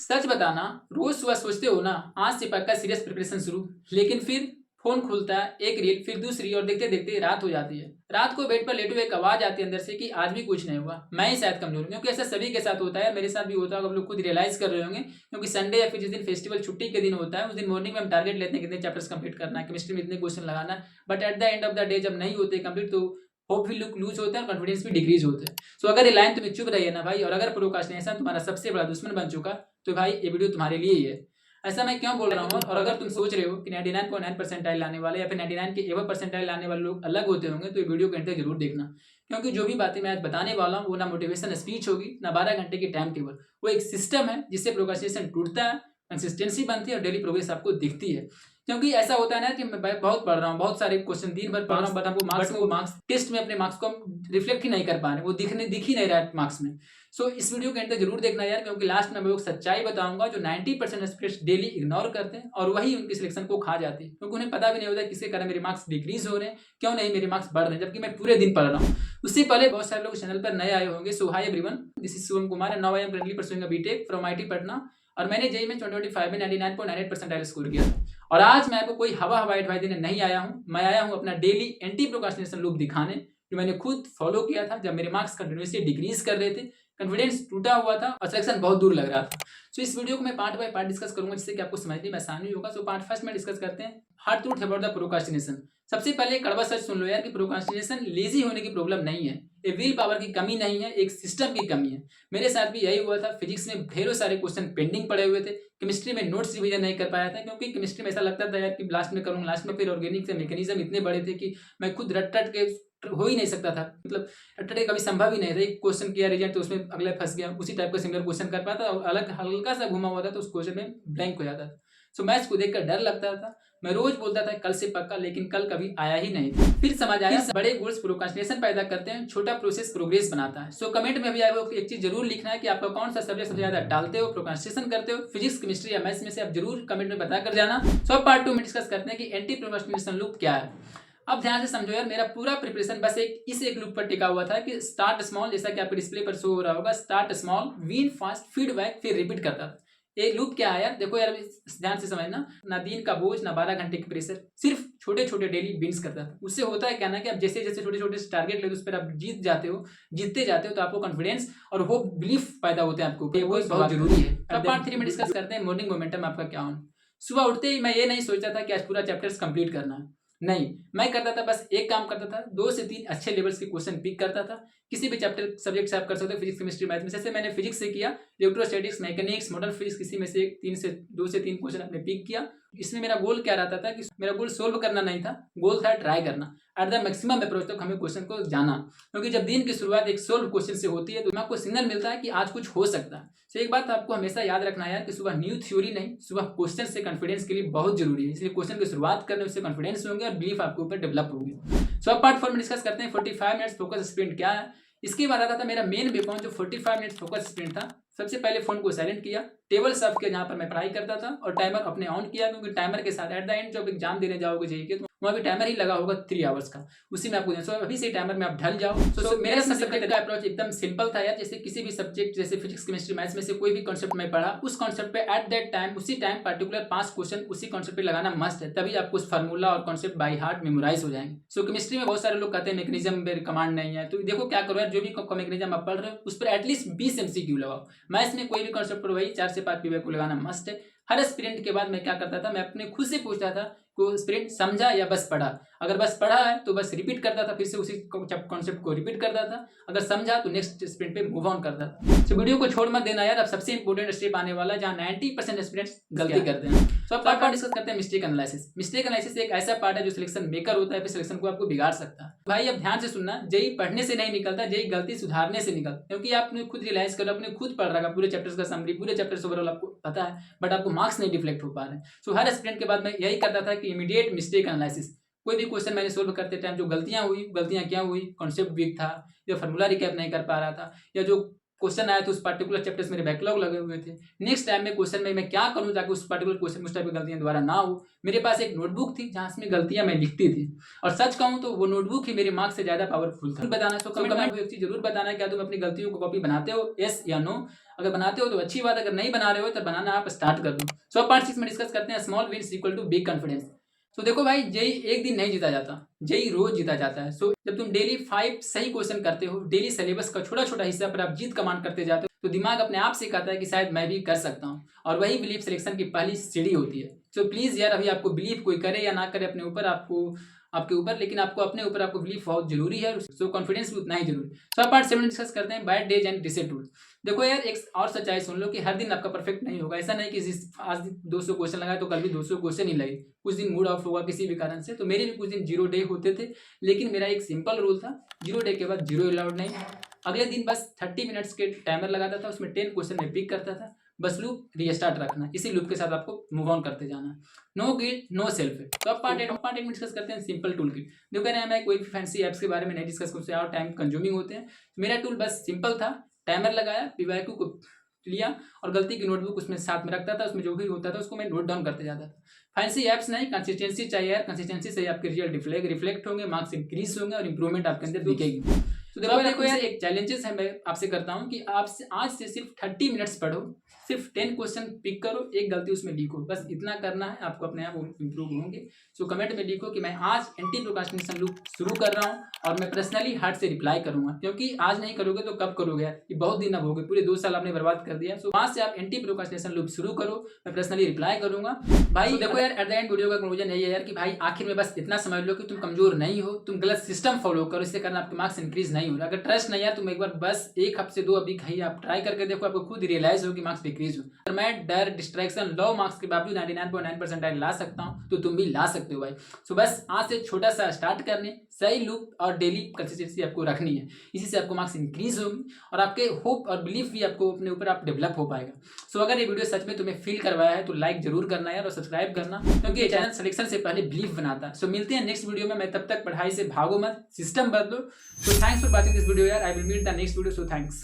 सच बताना, रोज सुबह सोचते हो ना, आज से पक्का सीरियस प्रिपरेशन शुरू। लेकिन फिर फोन खुलता है, एक रील फिर दूसरी और देखते देखते रात हो जाती है। रात को बेड पर लेटे हुए एक आवाज आती है अंदर से कि आज भी कुछ नहीं हुआ, मैं ही शायद कमजोर हूं। क्योंकि ऐसा सभी के साथ होता है, मेरे साथ भी होता है, आप लोग खुद रियलाइज कर रहे होंगे। क्योंकि संडे या फिर जिस दिन फेस्टिवल छुट्टी के दिन होता है, उस दिन मॉर्निंग में हम टारगेट लेते हैं कितने चैप्टर्स कंप्लीट करना है, केमिस्ट्री में इतने क्वेश्चन लगाना है। But at the end of the day जब नहीं होते कंप्लीट, तो होप भी लुक लूज होता है और कॉन्फिडेंस भी डिक्रीज होता है। सो अगर ये लाइन तुम्हें चुभ रही है ना भाई, और अगर प्रोक्रास्टिनेशन तुम्हारा सबसे बड़ा दुश्मन बन चुका, तो भाई ये वीडियो तुम्हारे लिए ही है। ऐसा मैं क्यों बोल रहा हूँ, और अगर तुम सोच रहे हो कि 99.9 परसेंटाइल लाने वाले या फिर 99 के एवर परसेंटाइल लाने वाले लोग अलग होते होंगे, तो ये वीडियो के अंत तक जरूर देखना। क्योंकि जो भी बातें मैं आज बताने वाला हूँ वो ना मोटिवेशन स्पीच होगी, ना 12 घंटे की टाइम टेबल। वो एक सिस्टम है जिससे प्रोक्रास्टिनेशन टूटता है, कंसिस्टेंसी बनती है और डेली प्रोग्रेस आपको दिखती है। क्योंकि ऐसा होता है ना कि मैं बहुत पढ़ रहा हूँ, बहुत सारे क्वेश्चन दिन भर पढ़ रहा हूँ, बट हमको मार्क्स टेस्ट में अपने मार्क्स को हम रिफ्लेक्ट ही नहीं कर पा रहे, वो दिख ही नहीं रहा है मार्क्स में। सो इस वीडियो के अंत तक जरूर देखना यार, क्योंकि लास्ट में मैं वो सच्चाई बताऊंगा जो 90% एस्पिरेंट्स डेली इग्नोर करते हैं और वही उनकी सिलेक्शन को खा जाती है। क्योंकि उन्हें पता भी नहीं होता किसके कारण मेरे मार्क्स डिक्रीज हो रहे हैं, क्यों नहीं मेरे मार्क्स बढ़ रहे हैं, जबकि मैं पूरे दिन पढ़ रहा हूँ। उससे पहले बहुत सारे लोग चैनल पर नए आए होंगे। So hi everyone, this is Shubham Kumar and now I am currently pursuing a BTech from IT Patna. और मैंने जेईई में 2025 में 99.98 परसेंटाइल स्कोर किया। और आज मैं आपको कोई हवा एडवाइस देने नहीं आया हूँ, मैं आया हूँ अपना डेली एंटी प्रोक्रास्टिनेशन लूप दिखाने, जो मैंने खुद फॉलो किया था जब मेरे मार्क्स कंटिन्यूसली डिक्रीज कर रहे थे, कॉन्फिडेंस टूटा हुआ था और सिलेक्शन बहुत दूर लग रहा था। सो इस वीडियो को मैं पार्ट बाय पार्ट डिस्कस करूंगा, जिससे कि आपको समझने में आसानी होगा। सो पार्ट फर्स्ट में डिस्कस करते हैं hard truth about the procrastination. सबसे पहले कड़वा सच सुन लो यार कि प्रोक्रास्टिनेशन लेजी होने की प्रॉब्लम नहीं है, ये विल पावर की कमी नहीं है, एक सिस्टम की कमी है। मेरे साथ भी यही हुआ था। फिजिक्स में ढेरों सारे क्वेश्चन पेंडिंग पड़े हुए थे, केमिस्ट्री में नोट्स रिवीजन नहीं कर पाया था, क्योंकि केमिस्ट्री में ऐसा लगता था यार कि लास्ट में करूंगा, लास्ट में फिर ऑर्गेनिक से मैकेनिज्म इतने बड़े थे कि मैं खुद रट के हो ही नहीं सकता था, मतलब रटने कभी संभव ही नहीं था। एक क्वेश्चन किया रिजल्ट तो उसमें अगले फंस गया, उसी टाइप का सिमिलर क्वेश्चन कर पाता, अलग हल्का सा घुमा हुआ था तो उस क्वेश्चन में ब्लैंक हो जाता था। सो मैथ्स को देखकर डर लगता था, मैं रोज बोलता था कल से पक्का, लेकिन कल कभी आया ही नहीं। फिर समझ आया बड़े गोल्स प्रोक्रास्टिनेशन पैदा करते हैं, छोटा प्रोसेस प्रोग्रेस बनाता है। सो कमेंट में भी आपको एक चीज जरूर लिखना है कि आपका कौन सा सब्जेक्ट सबसे ज्यादा डालते हो, प्रोक्रास्टिनेशन करते हो, फिजिक्स केमिस्ट्री या मैथ्स में से आप जरूर कमेंट में बता कर जाना। सो पार्ट 2 में डिस्कस करते हैं कि एंटी प्रोक्रास्टिनेशन लूप क्या है। अब ध्यान से समझो यार, मेरा पूरा प्रिपरेशन बस एक लूप पर टिका हुआ था कि स्टार्ट स्मॉल, जैसा कि आपके डिस्प्ले पर शो हो रहा होगा, start small, win fast, feedback, फिर रिपीट करता था। ये लूप क्या है यार, देखो यार ध्यान से समझना, ना दिन का बोझ, ना 12 घंटे की प्रेशर, सिर्फ छोटे छोटे डेली विन्स करता था। उससे होता है क्या ना कि आप जैसे जैसे छोटे छोटे टारगेट लेते हो, उस पर आप जीतते जाते हो, तो आपको कॉन्फिडेंस और होप, बिलीफ पैदा होते हैं आपको, वो बहुत जरूरी है। अब पार्ट 3 में डिस्कस करते हैं मॉर्निंग मोमेंटम आपका क्या हो। सुबह उठते ही मैं ये नहीं सोचता था कि आज पूरा चैप्टर्स कंप्लीट करना है, नहीं, मैं करता था बस एक काम करता था, 2 से 3 अच्छे लेवल्स के क्वेश्चन पिक करता था। किसी भी चैप्टर सब्जेक्ट से आप कर सकते हो, फिजिक्स केमिस्ट्री मैथ में। जैसे मैंने फिजिक्स से किया, इलेक्ट्रोस्टैटिक्स, मैकेनिक्स, मॉडर्न फिजिक्स, किसी में से 2 से 3 क्वेश्चन आपने पिक किया। इसमें मेरा गोल क्या रहता था कि मेरा गोल सोल्व करना नहीं था, गोल था ट्राई करना, एट द मैक्सिमम अप्रोच तक हमें क्वेश्चन को जाना। क्योंकि जब दिन की शुरुआत एक सोल्व क्वेश्चन से होती है, तो आपको सिग्नल मिलता है कि आज कुछ हो सकता है। तो एक बात आपको हमेशा याद रखना है कि सुबह न्यू थ्योरी नहीं, सुबह क्वेश्चन से कॉन्फिडेंस के लिए बहुत जरूरी है। इसलिए क्वेश्चन की शुरुआत करने उससे कॉन्फिडेंस होंगे और बिलीफ आपके ऊपर डेवलप होगी। सो अब पार्ट 4 में डिस्कस करते हैं 45 मिनट्स फोकस स्प्रिंट क्या है। इसके बाद आता था मेरा मेन वेपन, जो 45 मिनट्स फोकस स्प्रिंट था। सबसे पहले फोन को साइलेंट किया, टेबल साफ किया जहां पर मैं पढ़ाई करता था, और टाइमर अपने ऑन किया, क्योंकि टाइमर के साथ एट द एंड जब एग्जाम देने जाओगे जेईई के, तो वहाँ भी टाइमर ही लगा होगा 3 आवर्स का, उसी में आपको अभी से टाइमर में आप ढल जाओ। सो मेरा सब्जेक्ट का अप्रोच एकदम सिंपल था यार। जैसे किसी भी सब्जेक्ट, जैसे फिजिक्स केमिस्ट्री मैथ्स में से कोई भी कॉन्सेप्ट मैं पढ़ा, उस कॉन्सेप्ट पे एट दैट टाइम, उसी टाइम पर्टिकुलर 5 क्वेश्चन उसी कॉन्सेप्ट पे लगाना मस्ट है, तभी आपको उस फार्मूला और कॉन्सेप्ट बाई हार्ट मेमोराइज हो जाएंगे। सो केमिस्ट्री में बहुत सारे लोग कहते हैं मैकेनिज्म पे कमांड नहीं है, तो देखो क्या करो यार, जो भी मैकेनिज्म आप पढ़ रहे हो उस पर एटलीस्ट 20 MCQ लगाओ। मैथ्स में कोई भी कॉन्सेप्ट पर वही 4 से 5 पीवाई को लगाना मस्ट है। हर स्प्रिंट के बाद मैं क्या करता था, मैं अपने खुद से पूछता था को स्प्रिंट समझा या बस पढ़ा। अगर बस पढ़ा है तो बस रिपीट करता था, फिर से उसी कॉन्सेप्ट को रिपीट करता था। अगर समझा तो नेक्स्ट स्प्रिंट पे मूव ऑन करता था। तो वीडियो को छोड़ मत देना यार, अब सबसे इंपॉर्टेंट स्टेप आने वाला है जहां 90% स्टूडेंट्स गलती करते हैं। तो अब पार्ट डिस्कस करते हैं मिस्टेक एनालिसिस। मिस्टेक एनालिसिस एक ऐसा पार्ट है जो सिलेक्शन मेकर होता है, फिर सिलेक्शन को आपको बिगाड़ सकता है। भाई अब ध्यान से सुनना, जेईई पढ़ने से नहीं निकलता, जेईई गलती सुधारने से निकलता। क्योंकि आपने खुद रियलाइज करो, आपने खुद पढ़ रखा पूरे चैप्टर्स का समरी, पूरे चैप्टर्स ओवरऑल आपको पता है, बट आपको मार्क्स नहीं डिफ्लेक्ट हो पा रहे हैं। सो हर स्टूडेंट के बाद मैं यही करता था कि इमीडिएट मिस्टेक एनालिसिस। कोई भी क्वेश्चन मैंने सोल्व करते टाइम जो गलतियां क्या हुई, कॉन्सेप्ट वीक था, या फार्मूला रिकैप नहीं कर पा रहा था, या जो क्वेश्चन आया तो उस पर्टिकुलर चैप्टर्स मेरे बैकलॉग लगे हुए थे। नेक्स्ट टाइम में क्वेश्चन में मैं क्या करूं ताकि उस पर्टिकुलर क्वेश्चन उस टाइप की गलतियां दोबारा ना हो। मेरे पास एक नोटबुक थी जहां में गलतियां मैं लिखती थी, और सच कहूं तो वो नोटबुक ही मेरे मार्क्स से ज्यादा पावरफुल था। बताना, तो कमेंट में एक चीज जरूर बताना, क्या तुम अपनी गलतियों को कॉपी बनाते हो, यस या नो। अगर बनाते हो तो अच्छी बात, अगर नहीं बना रहे हो तो बनाना आप स्टार्ट कर दो। सो पार्ट 6 में डिस्कस करते हैं small wins equal to big confidence. तो देखो भाई, जेई एक दिन नहीं जीता जाता, जेई रोज जीता जाता है। सो जब तुम डेली 5 सही क्वेश्चन करते हो, डेली सिलेबस का छोटा छोटा हिस्सा पर आप जीत कमांड करते जाते हो, तो दिमाग अपने आप से कहता है कि शायद मैं भी कर सकता हूँ, और वही बिलीफ सिलेक्शन की पहली सीढ़ी होती है। सो प्लीज यार, अभी आपको बिलीव कोई करे या ना करे अपने ऊपर, आपके ऊपर, लेकिन आपको अपने ऊपर आपको बिलीफ बहुत जरूरी है। सो कॉन्फिडेंस भी उतना ही जरूरी है। सो पार्ट 7 डिस्कस करते हैं bad days and reset rule. देखो यार, एक और सच्चाई सुन लो कि हर दिन आपका परफेक्ट नहीं होगा। ऐसा नहीं कि आज 200 क्वेश्चन लगाए तो कल भी 200 क्वेश्चन ही लगे। कुछ दिन मूड ऑफ होगा किसी भी कारण से, तो मेरे भी कुछ दिन 0 डे होते थे, लेकिन मेरा एक सिंपल रूल था, 0 डे के बाद 0 अलाउड नहीं। अगले दिन बस 30 मिनट्स के टाइमर लगाता था, उसमें 10 क्वेश्चन में पिक करता था, बस लूप रीस्टार्ट रखना, इसी लूप के साथ आपको मूव ऑन करते जाना। No guilt no self. तो अब पार्ट 8 में डिस्कस करते हैं सिंपल टूल किट। देखो ना, मैं कोई भी फैंसी ऐप्स के बारे में नहीं डिस्कस करते, और टाइम कंज्यूमिंग होते हैं। मेरा टूल बस सिंपल था, टाइमर लगाया, पीवाईक्यू को लिया और गलती की नोटबुक उसमें साथ में रखता था, उसमें जो भी होता था उसको मैं नोट डाउन करते जाता था। फैंसी ऐप्स नहीं, कंसिस्टेंसी चाहिए यार। कंसिस्टेंसी से आपके रिजल्ट रिफ्लेक्ट होंगे, मार्क्स इंक्रीज होंगे और इंप्रूवमेंट आपके अंदर दिखेगी। तो देखो यार, एक चैलेंजेस है मैं आपसे करता हूँ कि आप आज से सिर्फ 30 मिनट्स पढ़ो, सिर्फ 10 क्वेश्चन पिक करो, एक गलती उसमें लिखो, बस इतना करना है, आपको अपने आप इंप्रूव होंगे। सो कमेंट में लिखो कि मैं आज एंटी प्रोक्रास्टिनेशन लूप शुरू कर रहा हूँ और मैं पर्सनली हार्ट से रिप्लाई करूंगा, क्योंकि आज नहीं करोगे तो कब करोगे यार, ये बहुत दिन अब हो गए, पूरे 2 साल आपने बर्बाद कर दिया। सो वहां से आप एंटी प्रोक्रास्टिनेशन लूप शुरू करो, मैं पर्सनली रिप्लाई करूंगा भाई। देखो यार, एट द एंड वीडियो का कंक्लूजन यही है यार कि भाई आखिर में बस इतना समझ लो कि तुम कमजोर नहीं हो, तुम गलत सिस्टम फॉलो करो, इससे कारण आपके मार्क्स इंक्रीज नहीं हो रहा। अगर ट्रस्ट नहीं है, तुम एक बार बस 1 हफ्ते 2 अभी कहीं आप ट्राई करके देखो, आपको खुद रियलाइज हो कि मार्क्स डिक्रीज हो। मैं डर, डिस्ट्रैक्शन, लो मार्क्स के बावजूद 99.9% ला सकता हूं, तो तुम भी ला सकते हो भाई। सो बस आज से छोटा सा स्टार्ट करने, सही लूप और डेली कंसिस्टेंसी आपको रखनी है, इसी से आपको मार्क्स इंक्रीज होंगे और आपके होप और बिलीफ भी आपको अपने ऊपर आप डेवलप हो पाएगा। सो अगर ये वीडियो सच में तुम्हें फील करवाया है तो लाइक जरूर करना यार, और सब्सक्राइब करना, क्योंकि ये चैनल सिलेक्शन से पहले बिलीफ बनाता है। सो मिलते हैं नेक्स्ट वीडियो में, मैं तब तक पढ़ाई से भागो मत, सिस्टम बदलो। So thanks for watching this video यार, I will meet the next video. So thanks.